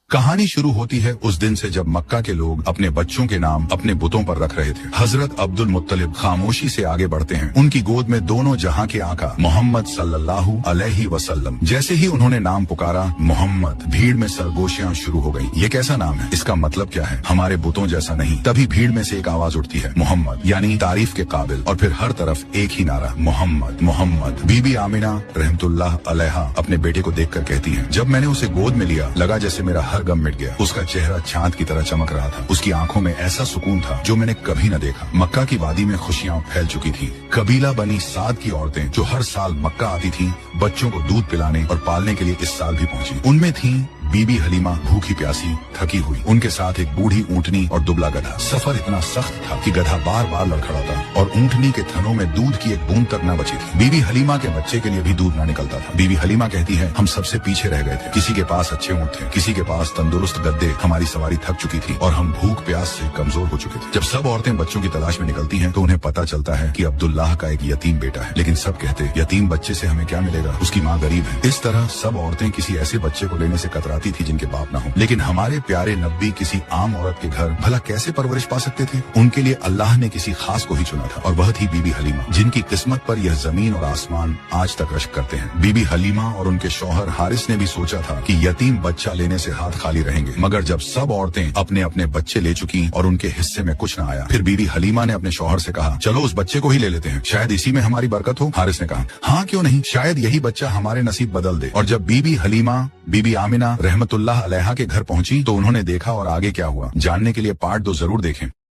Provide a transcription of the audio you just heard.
कहानी शुरू होती है उस दिन से जब मक्का के लोग अपने बच्चों के नाम अपने बुतों पर रख रहे थे। हजरत अब्दुल मुत्तलिब खामोशी से आगे बढ़ते हैं। उनकी गोद में दोनों जहां के आका मोहम्मद सल्लल्लाहु अलैहि वसल्लम। जैसे ही उन्होंने नाम पुकारा मोहम्मद, भीड़ में सरगोशियां शुरू हो गई। ये कैसा नाम है? इसका मतलब क्या है? हमारे बुतों जैसा नहीं। तभी भीड़ में से एक आवाज उठती है, मोहम्मद, यानी तारीफ के काबिल। और फिर हर तरफ एक ही नारा, मोहम्मद मोहम्मद। बीबी आमिना रहमतुल्लाह अलैहा अपने बेटे को देखकर कहती हैं, जब मैंने उसे गोद में लिया लगा जैसे मेरा हर गम मिट गया। उसका चेहरा चांद की तरह चमक रहा था। उसकी आंखों में ऐसा सुकून था जो मैंने कभी न देखा। मक्का की वादी में खुशियां फैल चुकी थी। कबीला बनी साद की औरतें जो हर साल मक्का आती थीं, बच्चों को दूध पिलाने और पालने के लिए इस साल भी पहुंची। उनमें थी बीबी हलीमा, भूखी प्यासी थकी हुई। उनके साथ एक बूढ़ी ऊंटनी और दुबला गधा। सफर इतना सख्त था कि गधा बार बार लड़खड़ाता और ऊंटनी के थनों में दूध की एक बूंद तक न बची थी। बीबी हलीमा के बच्चे के लिए भी दूध न निकलता था। बीबी हलीमा कहती है, हम सबसे पीछे रह गए थे। किसी के पास अच्छे ऊंट थे, किसी के पास तंदुरुस्त गद्दे। हमारी सवारी थक चुकी थी और हम भूख प्यास से कमजोर हो चुके थे। जब सब औरतें बच्चों की तलाश में निकलती हैं तो उन्हें पता चलता है कि अब्दुल्लाह का एक यतीम बेटा है। लेकिन सब कहते, यतीम बच्चे से हमें क्या मिलेगा, उसकी माँ गरीब है। इस तरह सब औरतें किसी ऐसे बच्चे को लेने से कतराती थी जिनके बाप न हो। लेकिन हमारे प्यारे नबी किसी आम औरत के घर भला कैसे परवरिश पा सकते थे? उनके लिए अल्लाह ने किसी खास को ही चुना था और वह थी बीबी हलीमा, जिनकी किस्मत पर यह जमीन और आसमान आज तक रश्क करते हैं। बीबी हलीमा और उनके शौहर हारिस ने भी सोचा था कि यतीम बच्चा लेने से हाथ खाली रहेंगे। मगर जब सब औरतें अपने अपने बच्चे ले चुकी और उनके हिस्से में कुछ न आया, फिर बीबी हलीमा ने अपने शौहर से कहा, चलो उस बच्चे को ही ले लेते हैं, शायद इसी में हमारी बरकत हो। हारिस ने कहा, हाँ क्यों नहीं, शायद यही बच्चा हमारे नसीब बदल दे। और जब बीबी हलीमा बीबी आमिना रहमतुल्लाह अलैहा के घर पहुंची तो उन्होंने देखा और आगे क्या हुआ जानने के लिए पार्ट 2 जरूर देखें।